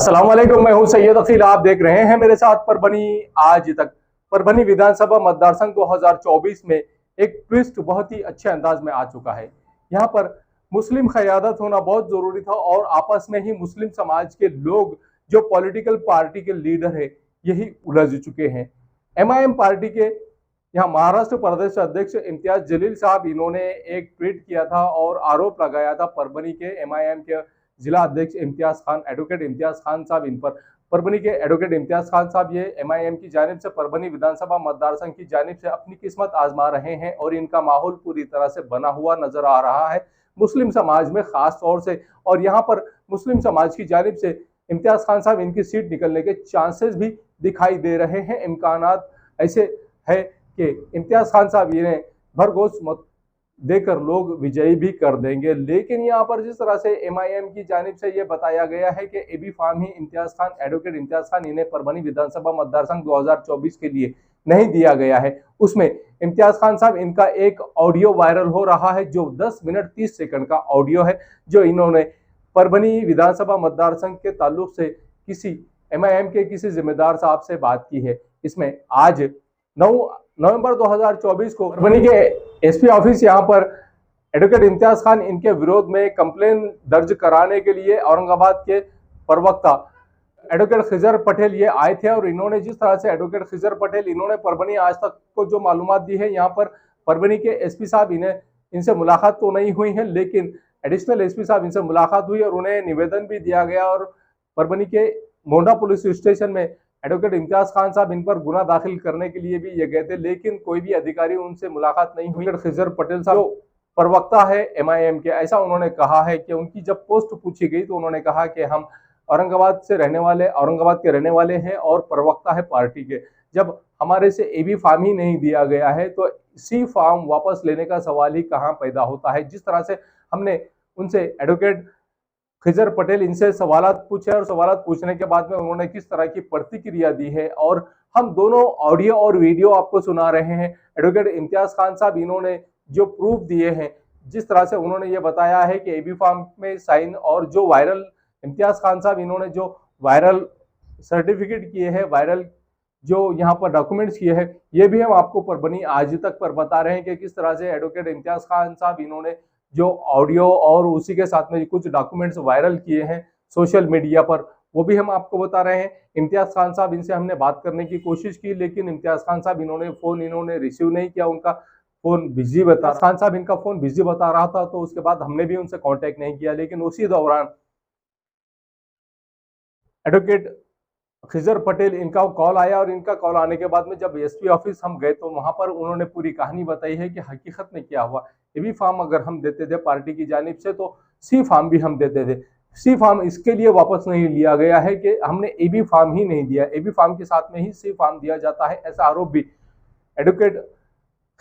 अस्सलाम वालेकुम, मैं हूं सैयद अकील। आप देख रहे हैं मेरे साथ परभनी आज तक। परभनी विधानसभा मतदार संघ 2024 में एक ट्विस्ट बहुत ही अच्छे अंदाज में आ चुका है। यहाँ पर मुस्लिम क़यादत होना बहुत जरूरी था और आपस में ही मुस्लिम समाज के लोग जो पॉलिटिकल पार्टी के लीडर है यही उलझ चुके हैं। एमआईएम पार्टी के यहाँ महाराष्ट्र प्रदेश अध्यक्ष इम्तियाज जलील साहब इन्होंने एक ट्वीट किया था और आरोप लगाया था परभनी के एमआईएम के जिला अध्यक्ष इम्तियाज खान, एडवोकेट इम्तियाज खान साहब इन पर। परभनी के एडवोकेट इम्तियाज खान साहब ये एमआईएम की जानिब से परभनी विधानसभा मतदार संघ की जानिब से अपनी किस्मत आजमा रहे हैं और इनका माहौल पूरी तरह से बना हुआ नजर आ रहा है मुस्लिम समाज में खास तौर से। और यहाँ पर मुस्लिम समाज की जानिब से इम्तियाज खान साहब इनकी सीट निकलने के चांसेस भी दिखाई दे रहे हैं। इम्कानात ऐसे है कि इम्तियाज खान साहब इन्हें भरघोस मत देकर लोग विजयी भी कर देंगे। लेकिन यहाँ पर जिस तरह से एमआईएम की जानिब से ये बताया गया है कि एबी फार्म ही इम्तियाज खान, एडवोकेट इम्तियाज खान इन्हें परभनी विधानसभा मतदार संघ 2024 के लिए नहीं दिया गया है, उसमें इम्तियाज खान साहब इनका एक ऑडियो वायरल हो रहा है जो 10 मिनट 30 सेकंड का ऑडियो है, जो इन्होंने परभनी विधानसभा मतदार संघ के ताल्लुक से किसी एमआईएम के किसी जिम्मेदार साहब से बात की है। इसमें आज 9 नवंबर 2024 को परभनी के एसपी ऑफिस यहाँ पर एडवोकेट इम्तियाज खान इनके विरोध में कंप्लेन दर्ज कराने के लिए औरंगाबाद के प्रवक्ता एडवोकेट खिजर पटेल ये आए थे। और इन्होंने जिस तरह से एडवोकेट खिजर पटेल इन्होंने परभनी आज तक को जो मालूमात दी है, यहाँ पर परभनी के एसपी साहब इनसे मुलाकात तो नहीं हुई है, लेकिन एडिशनल एसपी साहब इनसे मुलाकात हुई और उन्हें निवेदन भी दिया गया और परभनी के मोंडा पुलिस स्टेशन में एडवोकेट इम्तियाज खान साहब इन पर गुना दाखिल करने के लिए भी ये गए थे, लेकिन कोई भी अधिकारी उनसे मुलाकात नहीं हुई। खिजर पटेल साहब प्रवक्ता है एमआईएम के, ऐसा उन्होंने कहा है कि उनकी जब पोस्ट पूछी गई तो उन्होंने कहा कि हम औरंगाबाद के रहने वाले हैं और प्रवक्ता है पार्टी के। जब हमारे से एबी फार्म ही नहीं दिया गया है तो सी फार्म वापस लेने का सवाल ही कहाँ पैदा होता है। जिस तरह से हमने उनसे एडवोकेट खिजर पटेल इनसे सवालात पूछे और सवालात पूछने के बाद में उन्होंने किस तरह की प्रतिक्रिया दी है और हम दोनों ऑडियो और वीडियो आपको सुना रहे हैं। एडवोकेट इम्तियाज खान साहब इन्होंने जो प्रूफ दिए हैं, जिस तरह से उन्होंने ये बताया है कि एबी फार्म में साइन और जो वायरल इम्तियाज खान साहब इन्होंने जो वायरल सर्टिफिकेट किए हैं, वायरल जो यहाँ पर डॉक्यूमेंट्स किए हैं, ये भी हम आपको परभनी आज तक पर बता रहे हैं कि किस तरह से एडवोकेट इम्तियाज खान साहब इन्होंने जो ऑडियो और उसी के साथ में कुछ डॉक्यूमेंट्स वायरल किए हैं सोशल मीडिया पर, वो भी हम आपको बता रहे हैं। इम्तियाज खान साहब इनसे हमने बात करने की कोशिश की, लेकिन इम्तियाज खान साहब इन्होंने रिसीव नहीं किया, उनका फोन बिजी बता खान साहब इनका फोन बिजी बता रहा था, तो उसके बाद हमने भी उनसे कांटेक्ट नहीं किया। लेकिन उसी दौरान एडवोकेट खिजर पटेल इनका कॉल आया और इनका कॉल आने के बाद में जब एसपी ऑफिस हम गए तो वहां पर उन्होंने पूरी कहानी बताई है कि हकीकत में क्या हुआ। एबी फार्म अगर हम देते थे पार्टी की जानिब से तो सी फार्म भी हम देते थे। सी फार्म इसके लिए वापस नहीं लिया गया है कि हमने एबी फार्म ही नहीं दिया, एबी फार्म के साथ में ही सी फार्म दिया जाता है, ऐसा आरोप भी एडवोकेट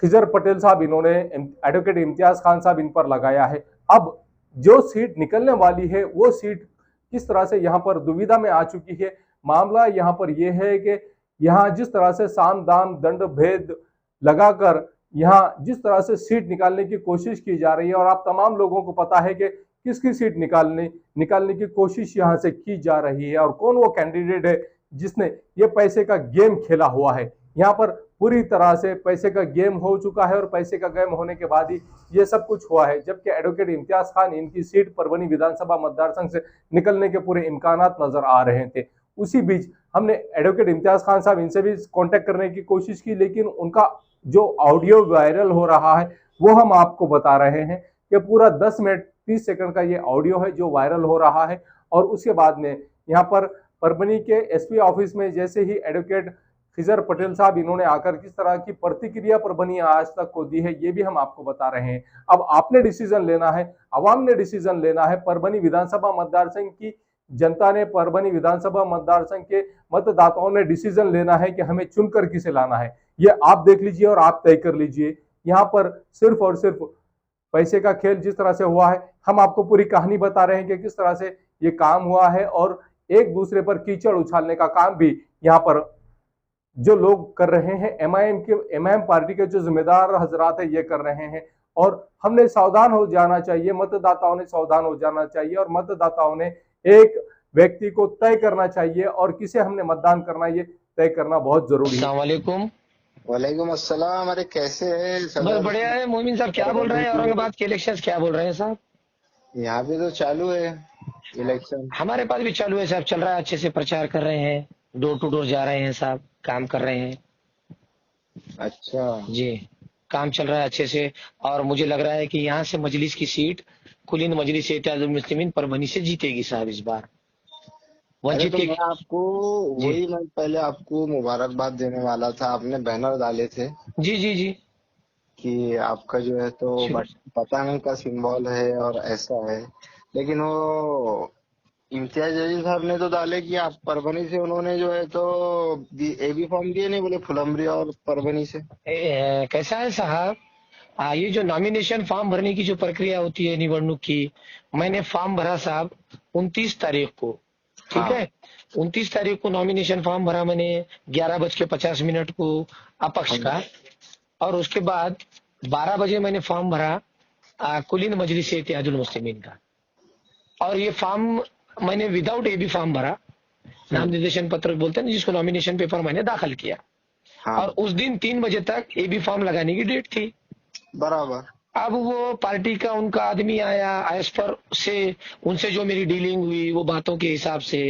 खिजर पटेल साहब इन्होंने एडवोकेट इम्तियाज खान साहब इन पर लगाया है। अब जो सीट निकलने वाली है वो सीट किस तरह से यहाँ पर दुविधा में आ चुकी है। मामला यहाँ पर यह है कि यहाँ जिस तरह से साम दाम दंड भेद लगाकर यहाँ जिस तरह से सीट निकालने की कोशिश की जा रही है और आप तमाम लोगों को पता है कि किसकी सीट निकालने की कोशिश यहाँ से की जा रही है और कौन वो कैंडिडेट है जिसने ये पैसे का गेम खेला हुआ है। यहाँ पर पूरी तरह से पैसे का गेम हो चुका है और पैसे का गेम होने के बाद ही ये सब कुछ हुआ है। जबकि एडवोकेट इम्तियाज खान इनकी सीट परभनी विधानसभा मतदार संघ से निकलने के पूरे इम्कानात नजर आ रहे थे। उसी बीच हमने एडवोकेट इम्तियाज खान साहब इनसे भी कांटेक्ट करने की कोशिश की, लेकिन उनका जो ऑडियो वायरल हो रहा है वो हम आपको बता रहे हैं कि पूरा 10 मिनट 30 सेकंड का ये ऑडियो है जो वायरल हो रहा है। और उसके बाद में यहाँ पर परभनी के एसपी ऑफिस में जैसे ही एडवोकेट खिजर पटेल साहब इन्होंने आकर किस तरह की प्रतिक्रिया परभनी आज तक को दी है, ये भी हम आपको बता रहे हैं। अब आपने डिसीजन लेना है, अवाम ने डिसीजन लेना है। परभनी विधानसभा मतदार संघ की जनता ने, परभनी विधानसभा मतदार संघ के मतदाताओं ने डिसीजन लेना है कि हमें चुनकर किसे लाना है। ये आप देख लीजिए और आप तय कर लीजिए। यहाँ पर सिर्फ और सिर्फ पैसे का खेल जिस तरह से हुआ है, हम आपको पूरी कहानी बता रहे हैं कि किस तरह से ये काम हुआ है और एक दूसरे पर कीचड़ उछालने का काम भी यहाँ पर जो लोग कर रहे हैं, एमआईएम पार्टी के जो जिम्मेदार हजरात है ये कर रहे हैं। और हमने सावधान हो जाना चाहिए, मतदाताओं ने सावधान हो जाना चाहिए और मतदाताओं ने एक व्यक्ति को तय करना चाहिए और किसे हमने मतदान करना ये तय करना बहुत जरूरी है। अस्सलाम वालेकुम। वालेकुम अस्सलाम। अरे कैसे है बस सदर? बढ़िया है। मोमिन साहब क्या बोल रहे परभनी हैं? के औरंगाबाद के इलेक्शन क्या बोल रहे हैं साहब? यहाँ पे तो चालू है इलेक्शन। हमारे पास भी चालू है साहब, चल रहा है, अच्छे से प्रचार कर रहे हैं, डोर टू डोर जा रहे हैं साहब, काम कर रहे हैं अच्छा। जी। काम चल रहा है अच्छे से। और मुझे लग रहा है कि यहाँ से मजलिस की सीट कुलीन मजलिस इत्तेहादुल मुस्लिमीन परभनी से जीतेगी साहब इस बार। अरे वंचित तो के जी मैं पहले आपको मुबारकबाद देने वाला था। आपने बैनर डाले थे जी जी जी। कि आपका जो है तो शुक्र। पता नहीं का सिंबल है और ऐसा है, लेकिन वो इम्तियाज जलील साहब ने तो डाले कि आप परभनी से, उन्होंने जो है तो एबी फॉर्म दिए नहीं, बोले फुलंबरी और परभनी से। कैसा है साहब? ये जो नॉमिनेशन फॉर्म भरने की जो प्रक्रिया होती है निवडणूक की, मैंने फॉर्म भरा साहब 29 तारीख को। ठीक हाँ। है, 29 तारीख को नॉमिनेशन फॉर्म भरा मैंने 11:50 को अपक्ष का। और उसके बाद 12 बजे मैंने फॉर्म भरा कुलीन मजलिस इत्तेहादुल मुस्लिमीन का। और ये फॉर्म मैंने विदाउट एबी फॉर्म भरा, नाम हम्म, निर्देशन पत्र बोलते हैं ना जिसको, नॉमिनेशन पेपर मैंने दाखिल किया। और हाँ उस दिन 3 बजे तक एबी फॉर्म लगाने की डेट थी। बराबर। अब वो पार्टी का उनका आदमी आया, एज पर से उनसे जो मेरी डीलिंग हुई वो बातों के हिसाब से,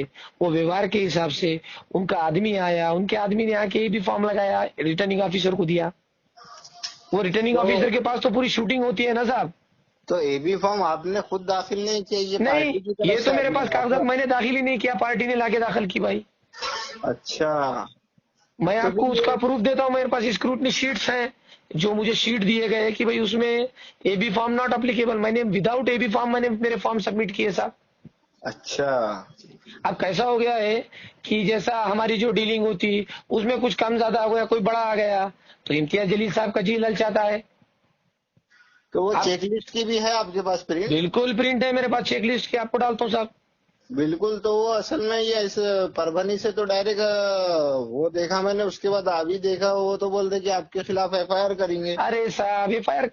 वो व्यवहार के हिसाब से, उनका आदमी आया, उनके आदमी ने आके भी फॉर्म लगाया, रिटर्निंग ऑफिसर को दिया। वो रिटर्निंग तो ऑफिसर के पास तो पूरी शूटिंग होती है ना साहब। तो एबी फॉर्म आपने खुद दाखिल नहीं किया, ये नहीं, पार्टी की ये तरफ से तो मेरे पास आया कागजात था? मैंने दाखिल ही नहीं किया, पार्टी ने लाके दाखिल की भाई। अच्छा। मैं तो आपको फिर उसका प्रूफ देता हूँ, मेरे पास स्क्रूटनी शीट्स हैं, जो मुझे शीट दिए गए कि भाई उसमें एबी फॉर्म नॉट अप्लीकेबल, मैंने विदाउट एबी फॉर्म मैंने मेरे फॉर्म सबमिट किए साहब। अच्छा। अब कैसा हो गया है कि जैसा हमारी जो डीलिंग होती उसमें कुछ कम ज्यादा हो गया, कोई बड़ा आ गया, तो इम्तियाज जलील साहब का जी ललचाता है। तो वो अब चेकलिस्ट की भी है आपके पास प्रिंट? बिल्कुल प्रिंट है मेरे पास, चेकलिस्ट की आपको डालता हूँ साहब। बिल्कुल। तो वो असल में ये इस परभनी से तो डायरेक्ट वो देखा मैंने, उसके बाद अभी देखा, वो तो बोलते कि आपके खिलाफ एफआईआर करेंगे। अरे साहब एफआईआर,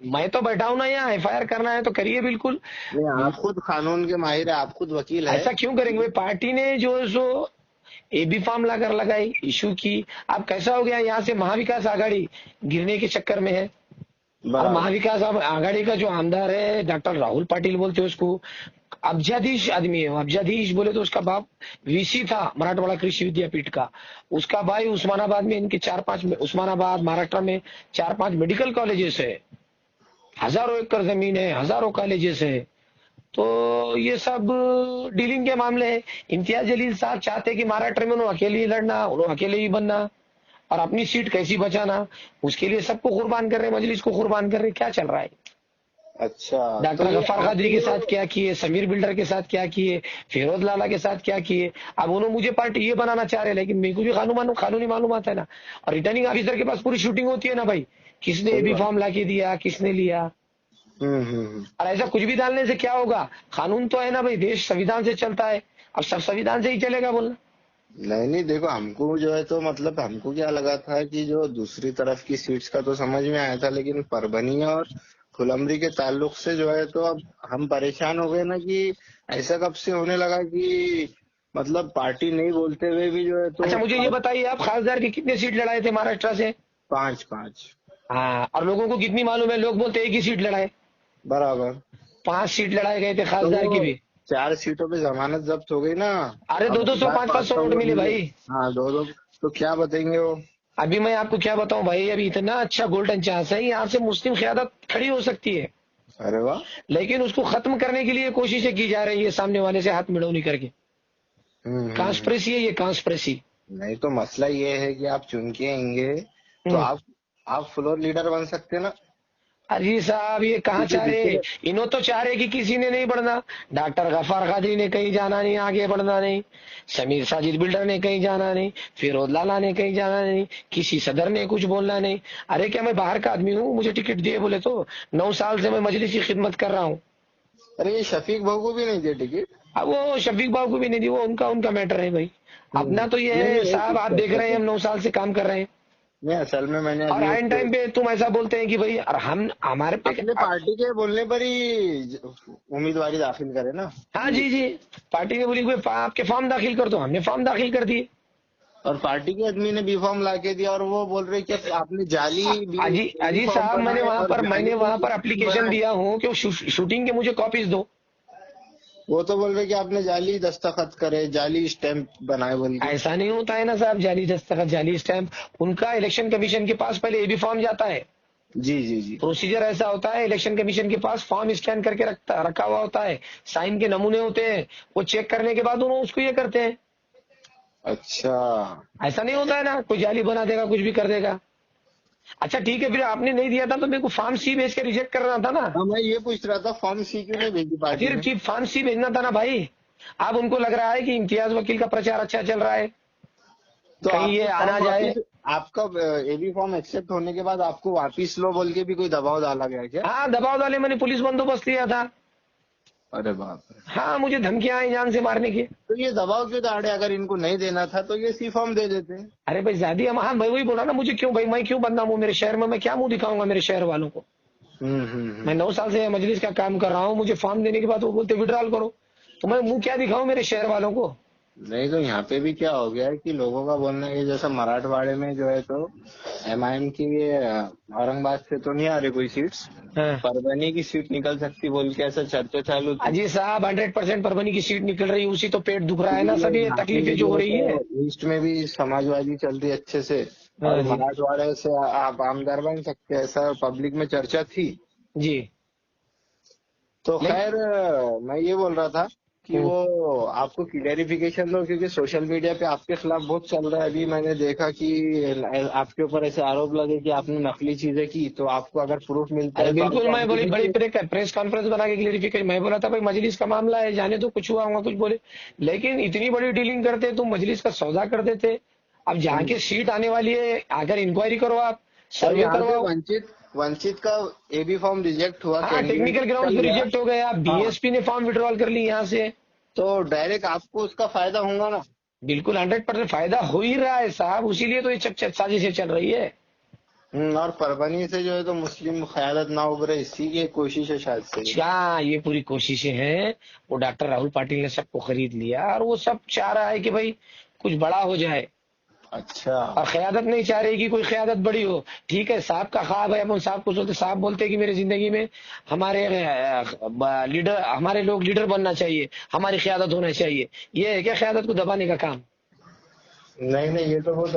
मैं तो बैठा हूं ना यहाँ, एफआईआर करना है तो करिए बिल्कुल। नहीं, आप खुद कानून के माहिर है, आप खुद वकील है। ऐसा क्यों करेंगे भाई? पार्टी ने जो सो एबी फॉर्म लाकर लगाई, इशू की। अब कैसा हो गया, यहाँ से महाविकास आघाड़ी गिरने के चक्कर में है। और बराबर। महाविकास आघाड़ी का जो आमदार है डॉक्टर राहुल पाटिल बोलते हैं उसको, अब्जाधीश आदमी है वो। अब्जाधीश बोले तो उसका बाप वीसी था मराठवाड़ा कृषि विद्यापीठ का, उसका भाई उस्मानाबाद में, इनके 4-5 उस्मानाबाद महाराष्ट्र में 4-5 मेडिकल कॉलेजेस है, हजारों एकड़ जमीन है, हजारों कॉलेजेस है। तो ये सब डीलिंग के मामले हैं। इम्तियाज जलील साहब चाहते हैं कि महाराष्ट्र में उन्होंने अकेले ही लड़ना, उन्होंने अकेले ही बनना और अपनी सीट कैसी बचाना, उसके लिए सबको कुर्बान कर रहे हैं, मजलिस को कुर्बान कर रहे हैं। क्या चल रहा है? अच्छा। तो डॉक्टर ये गफ्फार कादरी के साथ क्या किए, समीर बिल्डर के साथ क्या किए, फिरोज लाला के साथ क्या किए। अब उन्होंने मुझे पार्टी ये बनाना चाह रहे हैं, लेकिन मेरे को भी कानूनी मालूमात है ना। और रिटर्निंग ऑफिसर के पास पूरी शूटिंग होती है ना भाई, किसने सही एबी बात। फॉर्म लाके दिया, किसने लिया। हम्म। और ऐसा कुछ भी डालने से क्या होगा? कानून तो है ना भाई, देश संविधान से चलता है, अब सब संविधान से ही चलेगा बोलना। नहीं नहीं, देखो हमको जो है तो मतलब हमको क्या लगा था कि जो दूसरी तरफ की सीट्स का तो समझ में आया था, लेकिन परभनी और फुलंबरी के ताल्लुक से जो है तो अब हम परेशान हो गए ना कि ऐसा कब से होने लगा कि मतलब पार्टी नहीं बोलते हुए भी जो है तो अच्छा मुझे ये बताइए, आप खासदार के कितने सीट लड़ाए थे महाराष्ट्र से? 5-5। हाँ, और लोगों को कितनी मालूम है? लोग बोलते एक ही सीट लड़ाए, बराबर। 5 सीट लड़ाए गए थे तो खासदार की वो भी। 4 सीटों पे जमानत जब्त हो गई ना। अरे अब 200 बार 500 500 वोट वोट मिले मिले। भाई। हाँ, दो दो। तो क्या बताएंगे वो? अभी मैं आपको क्या बताऊं भाई, अभी इतना अच्छा गोल्डन चांस है, यहाँ से मुस्लिम क़यादत खड़ी हो सकती है, अरे वाह। लेकिन उसको खत्म करने के लिए कोशिशें की जा रही है सामने वाले से हाथ मिड़ौनी करके। हम्म। कॉन्स्पिरेसी है ये, कॉन्स्पिरेसी। नहीं तो मसला ये है कि आप चुन के आएंगे तो आप फ्लोर लीडर बन सकते ना। अजी साहब ये कहाँ क्योंकि चाह रहे? दूसरे। इन्हों तो चाह रहे कि किसी ने नहीं बढ़ना। डॉक्टर गफ्फार कादरी ने कहीं जाना नहीं, आगे बढ़ना नहीं, समीर साजिद बिल्डर ने कहीं जाना नहीं, फिरोज लाला ने कहीं जाना नहीं, किसी सदर ने कुछ बोलना नहीं। अरे क्या मैं बाहर का आदमी हूँ? मुझे टिकट दिए बोले तो 9 साल से मैं मजलिस की खिदमत कर रहा हूँ। अरे ये शफीक भाऊ को भी नहीं दिया टिकट? अब वो शफीक बाबू को भी नहीं दी, वो उनका उनका मैटर है भाई। अपना तो ये नहीं है नहीं, एक साहब, आप देख रहे हैं हम शफीक। 9 साल से काम कर रहे हैं। नहीं, असल में मैंने और अभी आइन टाइम पे तुम ऐसा बोलते हैं कि भाई, और हम हमारे पे अपने पार्टी के बोलने पर ही उम्मीदवारी दाखिल करे ना। हाँ जी जी, पार्टी ने बोली कोई आपके फॉर्म दाखिल कर दो, हमने फॉर्म दाखिल कर दिए। और पार्टी के आदमी ने बी फॉर्म ला के दिया और वो बोल रहे कि आपने जाली अजी अजी फॉर्म साहब, बनाए और मैंने वहां पर जाली एप्लीकेशन बनाए। दिया हूँ कि शूटिंग के मुझे कॉपीज दो। वो तो बोल रहे कि आपने जाली दस्तखत करे, जाली स्टैंप बनाए बोल के। ऐसा नहीं होता है ना साहब, जाली दस्तखत, जाली स्टैंप, उनका इलेक्शन कमीशन के पास पहले एबी फॉर्म जाता है। जी जी जी। प्रोसीजर ऐसा होता है, इलेक्शन कमीशन के पास फॉर्म स्कैन करके रखा हुआ होता है, साइन के नमूने होते हैं, वो चेक करने के बाद उन्होंने उसको ये करते हैं। अच्छा, ऐसा नहीं होता है ना, कोई जाली बना देगा, कुछ भी कर देगा। अच्छा ठीक है, फिर आपने नहीं दिया था तो मेरे को फॉर्म सी भेज के रिजेक्ट करना था ना। हाँ मैं ये पूछ रहा था फॉर्म सी क्यों नहीं भेजी पार्टी फिर ने। फॉर्म सी भेजना था ना भाई। अब उनको लग रहा है कि इम्तियाज वकील का प्रचार अच्छा चल रहा है, तो कहीं ये आपको आना फॉर्म जाए। वापिस, आपका एबी फॉर्म एक्सेप्ट होने के बाद आपको वापिस लो बोल के भी कोई दबाव डाला गया क्या। हाँ, दबाव डाले, मैंने पुलिस बंदोबस्त लिया था। अरे बाप रे। हाँ, मुझे धमकियां आई जान से मारने की। तो ये दबाव क्यों डाले, अगर इनको नहीं देना था तो ये सी फॉर्म दे देते। अरे भाई ज्यादा हम, हाँ भाई वही बोला ना, मुझे क्यों भाई, मैं क्यों बदनाम हूँ मेरे शहर में, मैं क्या मुंह दिखाऊंगा मेरे शहर वालों को। मैं 9 साल से मजलिस का काम कर रहा हूँ, मुझे फॉर्म देने के बाद वो बोलते विड्रॉल करो, तो मैं मुंह क्या दिखाऊं मेरे शहर वालों को। नहीं तो यहाँ पे भी क्या हो गया है कि लोगों का बोलना है जैसा मराठवाड़े में जो है तो एमआईएम की ये औरंगाबाद से तो नहीं आ रही कोई सीट्स, हाँ परभनी की सीट निकल सकती बोल के ऐसा चर्चा चालू थी। अजी साहब, 100% परभनी की सीट निकल रही है, उसी तो पेट दुख रहा है ना, सभी यहाँ पे तकलीफें भी जो हो है रही है। तो ईस्ट में भी समाजवादी चल रही है अच्छे से, हाँ और जी मराठवाड़े से आप आमदार बन सकते हैं, ऐसा पब्लिक में चर्चा थी। जी। तो खैर मैं ये बोल रहा था कि हम्म। वो आपको क्लियरिफिकेशन दो, क्योंकि सोशल मीडिया पे आपके खिलाफ बहुत चल रहा है। अभी मैंने देखा कि आपके ऊपर ऐसे आरोप लगे कि आपने नकली चीजें की, तो आपको अगर प्रूफ मिलता अरे है तो बिल्कुल, आपको मैं बड़ी बड़ी हमको प्रेस कॉन्फ्रेंस बना के क्लियरिफिकेशन, मैं बोला था भाई मजलिस का मामला है, जाने तो कुछ हुआ होगा कुछ बोले, लेकिन इतनी बड़ी डीलिंग करते तुम, मजलिस का सौदा कर देते। अब जहाँ की सीट आने वाली है, अगर इंक्वायरी करो, आप और सर्वे यहाँ पे करवाओ। वंचित का एबी फॉर्म रिजेक्ट हुआ, हाँ, कैंडिडेट टेक्निकल ग्राउंड चल पे गया। रिजेक्ट हो गया, हाँ, बीएसपी ने फॉर्म विड्रॉल कर ली यहाँ से। तो डायरेक्ट आपको उसका फायदा होगा ना। बिल्कुल 100% फायदा हो ही रहा है साहब, उसीलिए तो ये साजिशें चल रही है। और परभनी से जो है तो मुस्लिम क़यादत ना उभरे, इसी की कोशिश है शायद से। क्या ये पूरी कोशिशें हैं, वो डॉक्टर राहुल पाटिल ने सबको खरीद लिया और वो सब चाह रहा है कि भाई कुछ बड़ा हो जाए, अच्छा, और क़यादत नहीं चाह रही कि कोई क़यादत बड़ी हो। ठीक है, साहब का ख्वाब है, अपन साहब को सोचते, साहब बोलते हैं कि मेरी जिंदगी में हमारे लीडर, हमारे लोग लीडर बनना चाहिए, हमारी क़यादत होना चाहिए। ये है क्या क़यादत को दबाने का काम? नहीं नहीं, ये तो बहुत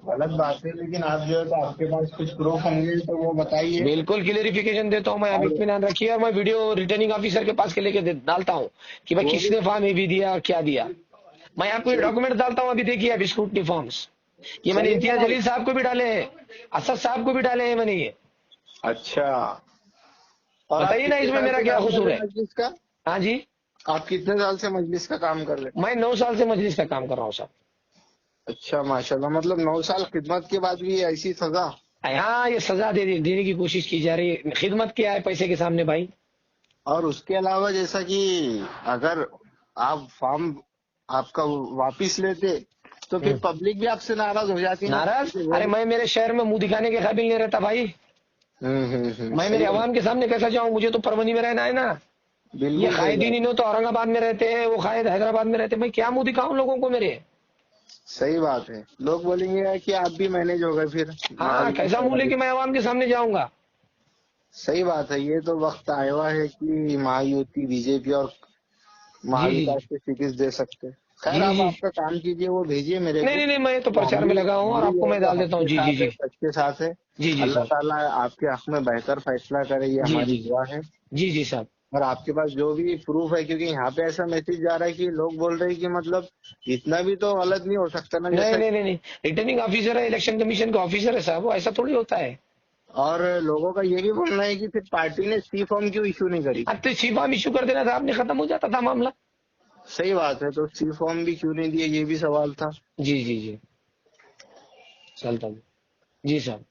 गलत बात है, लेकिन आप जो है तो आपके पास कुछ प्रूफ होंगे तो वो बताइए। बिल्कुल क्लियरिफिकेशन देता हूँ मैं, आप और इत्मीनान रखिए, और मैं वीडियो रिटर्निंग ऑफिसर के पास के लेके डालता हूँ कि भाई वो भी किसने फॉर्म ये भी दिया और क्या दिया। मैं आपको ये डॉक्यूमेंट डालता हूँ, अभी देखिए, अभी स्क्रूटनी फॉर्म्स, ये मैंने चलेगा इम्तियाज ना। जलील साहब को भी डाले हैं, असद साहब को भी डाले हैं मैंने ये। अच्छा, और आप बताइए ना कितने इसमें साल मेरा से क्या काम कर कसूर रहे है। हैं मजलिस का। हाँ जी, आप कितने साल से मजलिस का काम कर रहे हैं। मैं 9 साल से मजलिस का काम कर रहा हूँ साहब। अच्छा माशाल्लाह, मतलब 9 साल खिदमत के बाद भी ऐसी सजा। हाँ, ये सजा देने की कोशिश की जा रही है, खिदमत क्या है पैसे के सामने भाई। और उसके अलावा जैसा कि अगर आप फॉर्म आपका वापिस लेते तो फिर पब्लिक भी आपसे नाराज हो जाती ना। नाराज? अरे मैं मेरे शहर में मुंह दिखाने के काबिल नहीं रहता भाई, मैं मेरे सही है। अवाम के सामने कैसा जाऊं, मुझे तो परभनी में रहना है ना। ये बिल्कुल सही कायदीन बात, इन्हों तो औरंगाबाद में रहते हैं, वो कायद हैदराबाद में रहते हैं, मैं क्या मुंह दिखाऊं लोगों को मेरे। सही बात है। लोग बोलेंगे कि आप भी मैनेज हो गए फिर। हाँ, कैसा मुंह लेके मैं अवाम के सामने जाऊंगा। सही बात है, ये तो वक्त आया हुआ है कि महायुति बीजेपी और जी जी महाविकास के टिकट दे सकते हैं। खैर जी आप जी। आपका काम कीजिए, वो भेजिए मेरे नहीं को। नहीं नहीं, मैं तो तो प्रचार में लगा हूँ हम और भी आपको जो है मैं तो डाल हक देता हूँ। के जी जी साथ है, जी सच के साथ है। जी जी अल्लाह साहब। ताला आपके हक में बेहतर फैसला करे, ये जी हमारी जी दुआ है। जी जी साहब। और आपके पास जो भी प्रूफ है, क्योंकि यहाँ पे ऐसा मैसेज जा रहा है कि लोग बोल रहे हैं कि मतलब इतना भी तो गलत नहीं हो सकता ना, नहीं जैसा। नहीं नहीं नहीं, रिटर्निंग ऑफिसर है, इलेक्शन कमीशन का ऑफिसर है साहब, वो ऐसा थोड़ी होता है। और लोगों का ये भी बोलना है कि फिर पार्टी ने सी फॉर्म क्यों इशू नहीं करी। अब तो सीफाम इशू कर देना था आपने, खत्म हो जाता था मामला। सही बात है, तो सी फॉर्म भी क्यों नहीं दिए, ये भी सवाल था। जी जी जी, चलता हूँ। जी साहब,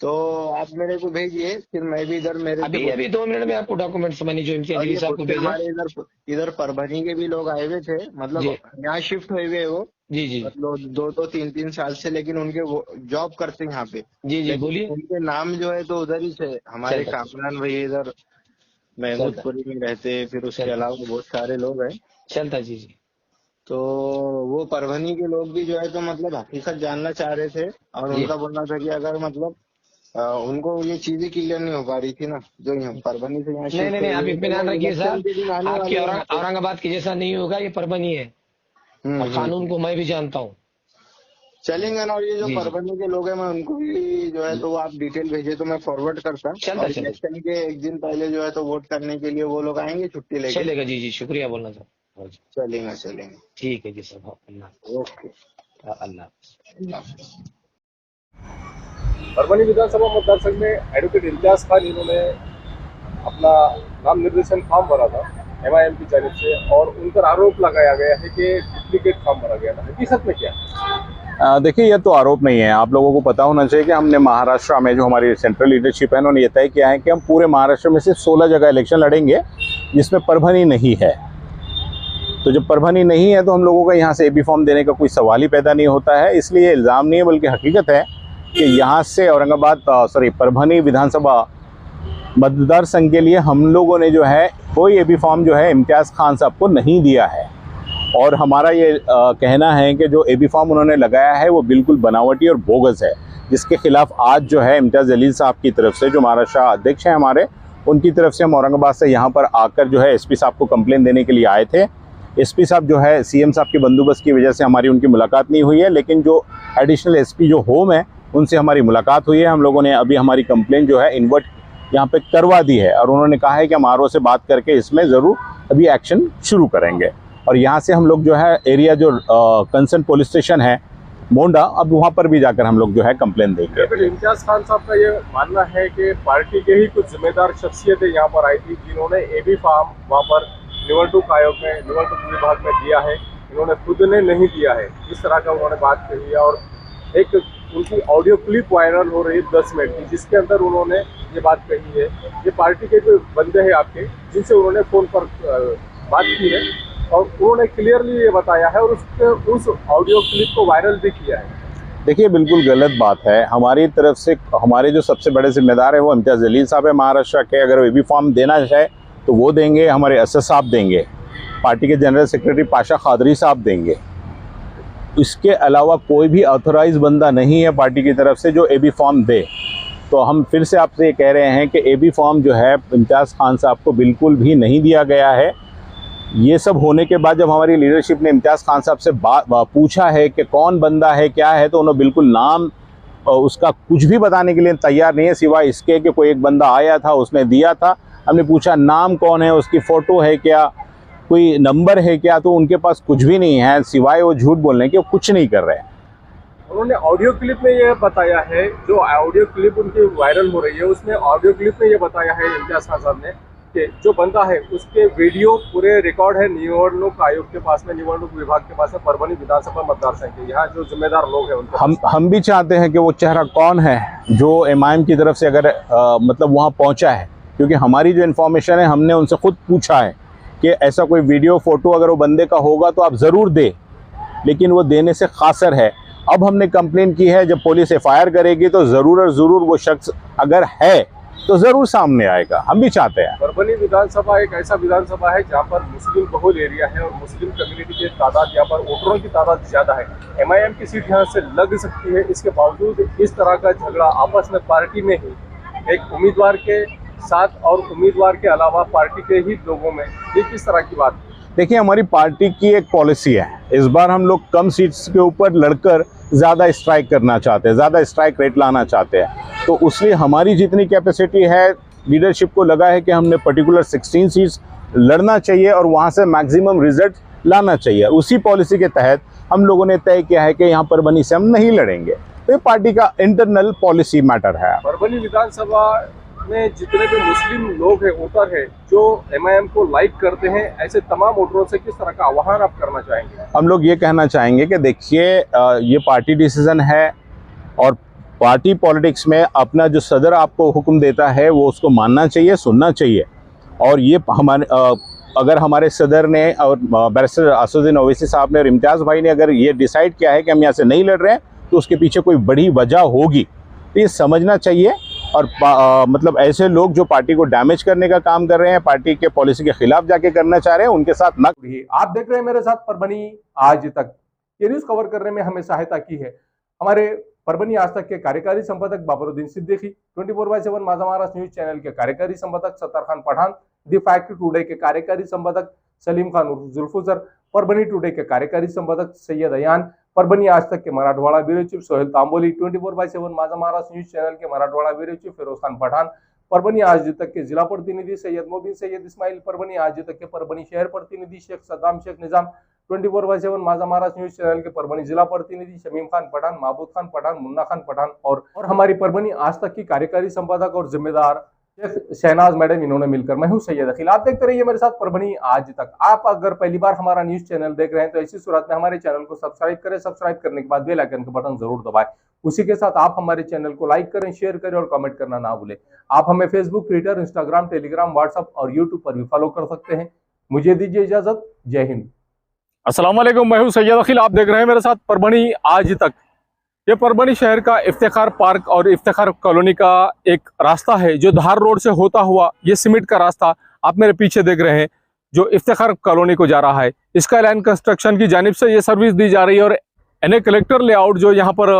तो आप मेरे को भेजिए, फिर मैं भी इधर मेरे अभी जो। अभी 2 मिनट में आपको डॉक्यूमेंट्स मैंने जो इम्तियाज और जलील ये साहब खुद को से भेजा। हमारे इधर इधर परभनी के भी लोग आए हुए थे, मतलब जी यहाँ शिफ्ट हुए हुए वो। जी जी मतलब 2-3 साल से, लेकिन उनके वो जॉब करते हैं यहाँ पे। जी जी, लेकिन बोलिए। उनके नाम जो है तो उधर ही से हमारे चलता कामरान भाई इधर चलता महमूदपुरी में रहते हैं, फिर उसके चलता अलावा बहुत सारे लोग हैं। चलता जी जी। तो वो परभनी के लोग भी जो है तो मतलब हकीकत जानना चाह रहे थे, और जी उनका बोलना था कि अगर मतलब उनको ये चीजें क्लियर नहीं हो पा रही थी ना, जो यहाँ परभनी से यहाँ नहीं नहीं शिफ्ट नहीं, हुए आप हैं, तो इत्मीनान वो रखिए इलेक्शन साहब। के दिन आने आपकी वाले हैं यहाँ पे। औरंगाबाद के जैसा नहीं होगा, ये परभनी है और कानून हम्म। को मैं भी जानता हूँ। चलेंगे ना। और ये जो जी जी, परभनी के लोग हैं, मैं उनको भी जो है तो आप डिटेल भेजे तो मैं फॉरवर्ड करता। चलता और चलता इलेक्शन के एक दिन पहले जो है तो वोट करने के लिए वो लोग आएंगे छुट्टी लेके। चलेगा। जी जी, शुक्रिया बोलना चाहता हूँ। चलेंगे चलेंगे। ठीक है जी साहब, अल्लाह ओके। अल्लाह। परभनी विधानसभा मतदार संघ में एडवोकेट इम्तियाज खान, इन्होंने अपना नाम निर्देशन फॉर्म भरा था MIM की जानिब से, और उन पर आरोप लगाया गया है कि डुप्लीकेट फॉर्म भरा गया था। हकीकत में क्या है? देखिए, ये तो आरोप नहीं है। आप लोगों को पता होना चाहिए कि हमने महाराष्ट्र में जो हमारी सेंट्रल लीडरशिप है, उन्होंने ये तय किया है कि हम पूरे महाराष्ट्र में से 16 जगह इलेक्शन लड़ेंगे जिसमें परभनी नहीं है। तो जब परभनी नहीं है तो हम लोगों का यहाँ से AB फॉर्म देने का कोई सवाल ही पैदा नहीं होता है। इसलिए इल्ज़ाम नहीं है, बल्कि हकीकत है कि यहाँ से परभनी विधानसभा मतदार संघ के लिए हम लोगों ने जो है कोई AB फॉर्म जो है इम्तियाज़ खान साहब को नहीं दिया है। और हमारा ये कहना है कि जो AB फॉर्म उन्होंने लगाया है वो बिल्कुल बनावटी और बोगस है, जिसके खिलाफ आज जो है इम्तियाज़ जलील साहब की तरफ से, जो महाराष्ट्र अध्यक्ष हैं हमारे, उनकी तरफ से हम औरंगाबाद से यहाँ पर आकर जो है SP साहब को कंप्लेन देने के लिए आए थे। SP साहब जो है CM साहब के बंदोबस्त की वजह से हमारी उनकी मुलाकात नहीं हुई है, लेकिन जो एडिशनल SP जो होम है उनसे हमारी मुलाकात हुई है। हम लोगों ने अभी हमारी कंप्लेन जो है इन्वर्ट यहाँ पे करवा दी है, और उन्होंने कहा है कि हम RO से बात करके इसमें ज़रूर अभी एक्शन शुरू करेंगे। और यहाँ से हम लोग जो है एरिया जो कंसर्न पुलिस स्टेशन है मोंडा, अब वहाँ पर भी जाकर हम लोग जो है कंप्लेन देंगे। इम्तियाज खान साहब का ये मानना है कि पार्टी के ही कुछ जिम्मेदार शख्सियतें यहाँ पर आई थी, जिन्होंने AB फॉर्म वहाँ पर निवडणूक आयोग में, निवडणूक विभाग में दिया है, इन्होंने खुद ने नहीं दिया है। इस तरह का उन्होंने बात कही है। और एक उनकी ऑडियो क्लिप वायरल हो रही है 10 मिनट की, जिसके अंदर उन्होंने ये बात कही है। ये पार्टी के जो बंदे हैं आपके, जिनसे उन्होंने फ़ोन पर बात की है, और उन्होंने क्लियरली ये बताया है, और उस ऑडियो क्लिप को वायरल भी किया है। देखिए, बिल्कुल गलत बात है। हमारी तरफ से हमारे जो सबसे बड़े जिम्मेदार है वो इम्तियाज़ जलील साहब है महाराष्ट्र के। अगर AB फॉर्म देना चाहे तो वो देंगे, हमारे SS साहब देंगे, पार्टी के जनरल सेक्रेटरी पाशा खादरी साहब देंगे। इसके अलावा कोई भी ऑथोराइज बंदा नहीं है पार्टी की तरफ से जो AB फॉर्म दे। तो हम फिर से आपसे ये कह रहे हैं कि AB फॉर्म जो है इम्तियाज़ खान साहब को बिल्कुल भी नहीं दिया गया है। ये सब होने के बाद जब हमारी लीडरशिप ने इम्तियाज़ खान साहब से पूछा है कि कौन बंदा है, क्या है, तो उन्होंने बिल्कुल नाम उसका कुछ भी बताने के लिए तैयार नहीं है, सिवाय इसके कि कोई एक बंदा आया था, उसने दिया था। हमने पूछा नाम कौन है, उसकी फ़ोटो है क्या, कोई नंबर है क्या, तो उनके पास कुछ भी नहीं है, सिवाय वो झूठ बोलने के, वो कुछ नहीं कर रहे हैं। उन्होंने ऑडियो क्लिप में ये बताया है, जो ऑडियो क्लिप उनकी वायरल हो रही है, उसमें ऑडियो क्लिप में ये बताया है इम्तियाज खान साहब ने कि जो बंदा है उसके वीडियो पूरे रिकॉर्ड है निवडणूक आयोग के पास में, निवडणूक विभाग के पास में, परभनी विधानसभा मतदार संघ के यहाँ जो जिम्मेदार लोग हैं उनके हम भी चाहते हैं कि वो चेहरा कौन है जो MIM की तरफ से अगर मतलब वहाँ पहुँचा है, क्योंकि हमारी जो इन्फॉर्मेशन है हमने उनसे खुद पूछा है कि ऐसा कोई वीडियो फ़ोटो अगर वो बंदे का होगा तो आप ज़रूर दे, लेकिन वो देने से खासर है। अब हमने कंप्लेन की है, जब पुलिस FIR करेगी तो ज़रूर और ज़रूर वो शख्स अगर है तो ज़रूर सामने आएगा। हम भी चाहते हैं। परभनी विधानसभा एक ऐसा विधानसभा है जहाँ पर मुस्लिम बहुल एरिया है, और मुस्लिम कम्युनिटी की तादाद, यहाँ पर वोटरों की तादाद ज़्यादा है। MIM की सीट यहाँ से लग सकती है। इसके बावजूद इस तरह का झगड़ा आपस में पार्टी में ही, एक उम्मीदवार के साथ और उम्मीदवार के अलावा पार्टी के ही लोगों में, ये किस तरह की बात है? देखिए, हमारी पार्टी की एक पॉलिसी है, इस बार हम लोग कम सीट्स के ऊपर लड़कर ज़्यादा स्ट्राइक करना चाहते हैं, ज़्यादा स्ट्राइक रेट लाना चाहते हैं। तो उसलिए हमारी जितनी कैपेसिटी है, लीडरशिप को लगा है कि हमने पर्टिकुलर 16 सीट्स लड़ना चाहिए और वहाँ से मैक्सिमम रिजल्ट लाना चाहिए। उसी पॉलिसी के तहत हम लोगों ने तय किया है कि यहाँ परभनी से हम नहीं लड़ेंगे। तो ये पार्टी का इंटरनल पॉलिसी मैटर है। परभनी विधानसभा में जितने भी मुस्लिम लोग हैं, वोटर है, जो MIM को लाइक करते हैं, ऐसे तमाम वोटरों से किस तरह का आह्वान आप करना चाहेंगे? हम लोग ये कहना चाहेंगे कि देखिए, ये पार्टी डिसीजन है, और पार्टी पॉलिटिक्स में अपना जो सदर आपको हुक्म देता है वो उसको मानना चाहिए, सुनना चाहिए। और ये हमारे अगर हमारे सदर ने और बैरिस्टर असदुद्दीन ओवैसी साहब ने और इम्तियाज़ भाई ने अगर ये डिसाइड किया है कि हम यहाँ से नहीं लड़ रहे हैं, तो उसके पीछे कोई बड़ी वजह होगी। तो ये समझना चाहिए। और मतलब ऐसे लोग जो पार्टी को डैमेज करने का काम कर रहे हैं, पार्टी के पॉलिसी के खिलाफ जाके करना चाह रहे हैं, उनके साथ ना। आप देख रहे हैं मेरे साथ परभनी आज तक। ये न्यूज कवर करने में हमें सहायता की है हमारे परभनी आज तक के कार्यकारी संपादक बाबरुद्दीन सिद्दीकी, 24/7 माझा महाराष्ट्र न्यूज चैनल के कार्यकारी संपादक Sattar Khan Pathan, the fact today के कार्यकारी संपादक सलीम खान उर्फ जुल्फुजर, परभनी टुडे के कार्यकारी संपादक सैयद अयान, परभनी आज तक के मराठवाड़ा ब्यूरो चीफ सोहेल तांबोली, 24/7 माझा महाराष्ट्र न्यूज चैनल के मराठवाड़ा ब्यूरो चीफ फिरोज खान पठान, परभनी आज तक के जिला प्रतिनिधि सैयद मोबिन सैयद इस्माइल, परभनी आज तक के परभनी शहर प्रतिनिधि शेख सद्दाम शेख निजाम, 24/7 माझा महाराष्ट्र न्यूज चैनल के परभनी जिला प्रतिनिधि शमीम खान पठान, महबूब खान पठान, मुन्ना खान पठान और हमारी परभनी आज तक की कार्यकारी संपादक और जिम्मेदार शहनाज मैडम, इन्होंने मिलकर मैं हूं सैयद अखिल। आप देखते रहिए मेरे साथ परभनी आज तक। आप अगर पहली बार हमारा न्यूज चैनल देख रहे हैं तो ऐसी सूरत में हमारे चैनल को सब्सक्राइब करें। सब्सक्राइब करने के बाद बेल आइकन का बटन जरूर दबाएं। उसी के साथ आप हमारे चैनल को लाइक करें, शेयर करें और कमेंट करना ना भूलें। आप हमें Facebook, Twitter, Instagram, Telegram, WhatsApp और यूट्यूब पर भी फॉलो कर सकते हैं। मुझे दीजिए इजाजत। जय हिंद। अस्सलाम वालेकुम, मैं हूं सैयद अखिल। आप देख रहे हैं मेरे साथ परभनी आज तक। ये परभनी शहर का इफ्तिखार पार्क और इफ्तिखार कॉलोनी का एक रास्ता है जो धार रोड से होता हुआ ये सीमेंट का रास्ता आप मेरे पीछे देख रहे हैं जो इफ्तिखार कॉलोनी को जा रहा है। स्काई लाइन कंस्ट्रक्शन की जानिब से ये सर्विस दी जा रही है और एनए कलेक्टर लेआउट जो यहाँ पर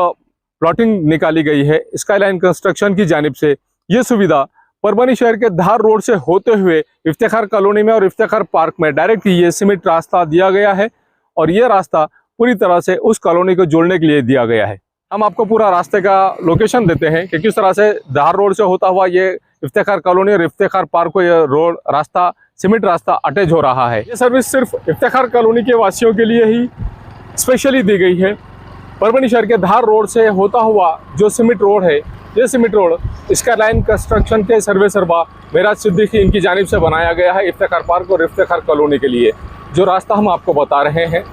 प्लॉटिंग निकाली गई है स्काई लाइन कंस्ट्रक्शन की जानिब से, ये सुविधा परभनी शहर के धार रोड से होते हुए इफ्तिखार कॉलोनी में और इफ्तिखार पार्क में डायरेक्ट ये सीमेंट रास्ता दिया गया है और ये रास्ता पूरी तरह से उस कॉलोनी को जोड़ने के लिए दिया गया है। हम आपको पूरा रास्ते का लोकेशन देते हैं कि किस तरह से धार रोड से होता हुआ ये इफ्तिखार कॉलोनी और इफ्तिखार पार्क को ये रोड रास्ता सीमेंट रास्ता अटैच हो रहा है। ये सर्विस सिर्फ इफ्तिखार कॉलोनी के वासियों के लिए ही स्पेशली दी गई है। परभनी शहर के धार रोड से होता हुआ जो सीमेंट रोड है, ये cement road sky line construction के सर्वे सरबा मेराज सिद्दीकी इनकी जानिब से बनाया गया है इफ्तिखार पार्क और इफ्तिखार कॉलोनी के लिए। जो रास्ता हम आपको बता रहे हैं,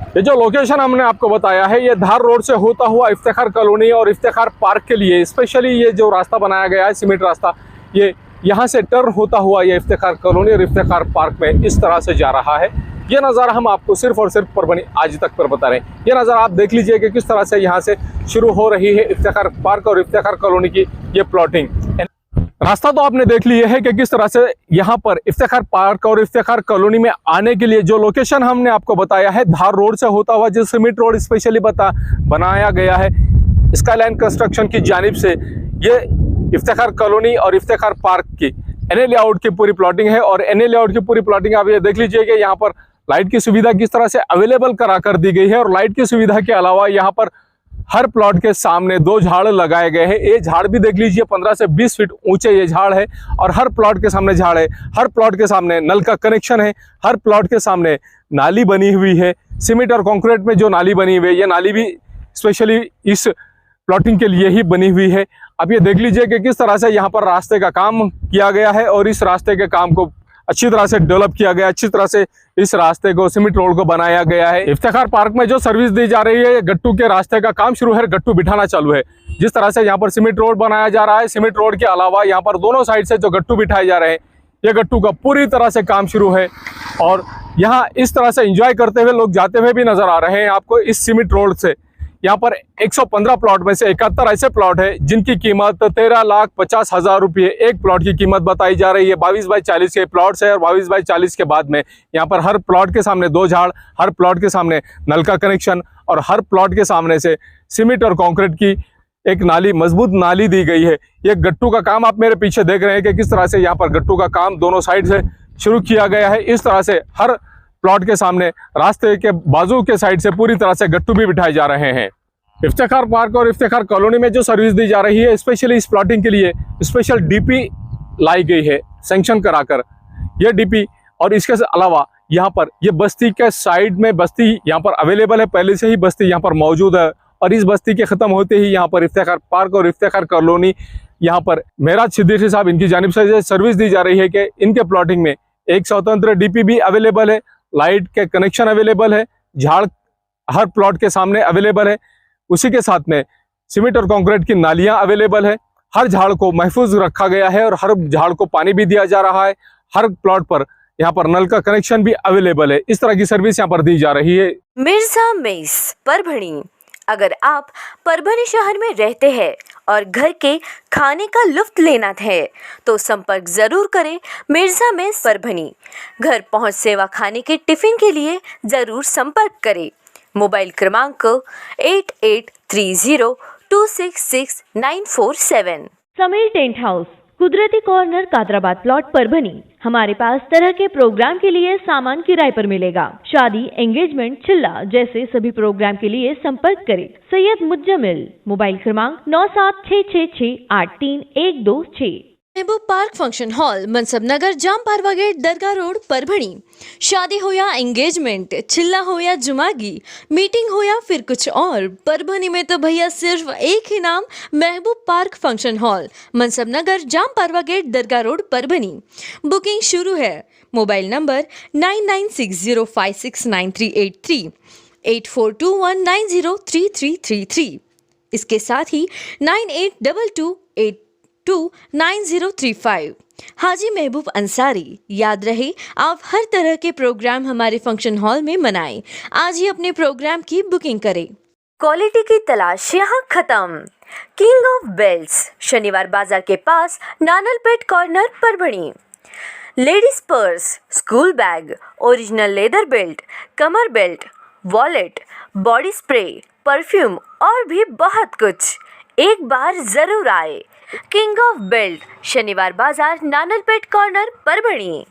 ये जो लोकेशन हमने आपको बताया है, ये धार रोड से होता हुआ इफ्तिखार कॉलोनी और इफ्तिखार पार्क के लिए स्पेशली ये जो रास्ता बनाया गया है सीमेंट रास्ता, ये यहाँ से टर्न होता हुआ ये इफ्तिखार कॉलोनी और इफ्तिखार पार्क में इस तरह से जा रहा है। ये नज़ारा हम आपको सिर्फ और सिर्फ परभनी आज तक पर बता रहे हैं। ये नज़ारा आप देख लीजिए कि किस तरह से यहाँ से शुरू हो रही है इफ्तिखार पार्क और इफ्तिखार कॉलोनी की ये प्लॉटिंग। रास्ता तो आपने देख लिया है कि किस तरह से यहाँ पर इफ्तिखार पार्क और इफ्तिखार कॉलोनी में आने के लिए जो लोकेशन हमने आपको बताया है धार रोड से होता हुआ जो सीमेंट रोड स्पेशली बनाया गया है स्काई लाइन कंस्ट्रक्शन की जानिब से, ये इफ्तिखार कॉलोनी और इफ्तिखार पार्क की एनए लेआउट की पूरी प्लॉटिंग है। और एनए लेआउट की पूरी प्लॉटिंग आप ये देख लीजिए कि यहाँ पर लाइट की सुविधा किस तरह से अवेलेबल करा कर दी गई है। और लाइट की सुविधा के अलावा यहाँ पर हर प्लॉट के सामने 2 झाड़ लगाए गए हैं। ये झाड़ भी देख लीजिए 15 से 20 फीट ऊंचे ये झाड़ है और हर प्लॉट के सामने झाड़ है। हर प्लॉट के सामने नल का कनेक्शन है। हर प्लॉट के सामने नाली बनी हुई है। सीमेंट और कंक्रीट में जो नाली बनी हुई है, ये नाली भी स्पेशली इस प्लॉटिंग के लिए ही बनी हुई है। अब ये देख लीजिए कि किस तरह से यहाँ पर रास्ते का काम किया गया है और इस रास्ते के काम को अच्छी तरह से डेवलप किया गया, अच्छी तरह से इस रास्ते को सीमेंट रोड को बनाया गया है। इफ्तिखार पार्क में जो सर्विस दी जा रही है, गट्टू के रास्ते का काम शुरू है, गट्टू बिठाना चालू है। जिस तरह से यहाँ पर सीमेंट रोड बनाया जा रहा है, सीमेंट रोड के अलावा यहाँ पर दोनों साइड से जो गट्टू बिठाए जा रहे हैं, ये गट्टू का पूरी तरह से काम शुरू है। और यहाँ इस तरह से एंजॉय करते हुए लोग जाते हुए भी नजर आ रहे हैं आपको इस सीमेंट रोड से। यहाँ पर 115 प्लॉट में से 71 ऐसे प्लॉट है जिनकी कीमत 13,50,000 रुपये एक प्लॉट की कीमत बताई जा रही है। 22/40 के प्लॉट्स है और 22/40 के बाद में यहाँ पर हर प्लॉट के सामने 2 झाड़, हर प्लॉट के सामने नल का कनेक्शन और हर प्लॉट के सामने से सीमेंट और कंक्रीट की एक नाली, मजबूत नाली दी गई है। ये गट्टू का काम आप मेरे पीछे देख रहे हैं कि किस तरह से यहाँ पर गट्टू का काम दोनों साइड से शुरू किया गया है। इस तरह से हर प्लॉट के सामने रास्ते के बाजू के साइड से पूरी तरह से गट्टू भी बिठाए जा रहे हैं। इफ्तिखार पार्क और इफ्तिखार कॉलोनी में जो सर्विस दी जा रही है, स्पेशली इस प्लॉटिंग के लिए स्पेशल डीपी लाई गई है सैंक्शन कराकर। ये डीपी और इसके अलावा यहाँ पर ये बस्ती के साइड में बस्ती यहाँ पर अवेलेबल है, पहले से ही बस्ती यहाँ पर मौजूद है। और इस बस्ती के ख़त्म होते ही यहाँ पर इफ्तिखार पार्क और इफ्तिखार कॉलोनी, यहाँ पर मेराज सिद्दीकी साहब इनकी जानिब से सर्विस दी जा रही है कि इनके प्लॉटिंग में एक स्वतंत्र डीपी भी अवेलेबल है, लाइट के कनेक्शन अवेलेबल है, झाड़ हर प्लॉट के सामने अवेलेबल है। उसी के साथ में सीमेंट और कंक्रीट की नालियां अवेलेबल है। हर झाड़ को महफूज रखा गया है और हर झाड़ को पानी भी दिया जा रहा है। हर प्लॉट पर यहाँ पर नल का कनेक्शन भी अवेलेबल है। इस तरह की सर्विस यहाँ पर दी जा रही है। मिर्जा मेस परभणी। अगर आप परभणी शहर में रहते हैं और घर के खाने का लुत्फ लेना है तो संपर्क जरूर करें मिर्जा मेस परभणी। घर पहुंच सेवा खाने के टिफिन के लिए जरूर संपर्क करें। मोबाइल क्रमांक 8830266947। समीर टेंट हाउस, कुदरती कॉर्नर, कादराबाद प्लॉट, परभणी। हमारे पास तरह के प्रोग्राम के लिए सामान किराए पर मिलेगा। शादी, एंगेजमेंट, चिल्ला जैसे सभी प्रोग्राम के लिए संपर्क करें सैयद मुज्जमिल। मोबाइल क्रमांक 9766683126। महबूब पार्क फंक्शन हॉल, मनसब नगर, जाम पारवा गेट, दरगाह रोड, परभणी। शादी हो या एंगेजमेंट, चिल्ला हो या जुमागी, मीटिंग हो या फिर कुछ और, परभणी में तो भैया सिर्फ एक ही नाम, महबूब पार्क फंक्शन हॉल, मनसब नगर, जाम पारवा गेट, दरगाह रोड, परभणी। बुकिंग शुरू है। Mobile number 9960569383, 8421903333। इसके साथ ही 9822829035। हाजी महबूब अंसारी। याद रहे, आप हर तरह के प्रोग्राम हमारे फंक्शन हॉल में मनाएं। आज ही अपने प्रोग्राम की बुकिंग करें। क्वालिटी की तलाश यहाँ खत्म। किंग ऑफ बेल्ट्स, शनिवार बाजार के पास, Nanalpet corner, Parbhani. Ladies purse, school bag, original leather belt, कमर belt, wallet, body spray, perfume और भी बहुत कुछ। एक बार जरूर आए। किंग ऑफ बेल्ट, शनिवार बाजार, नानलपेट कॉर्नर, परभणी।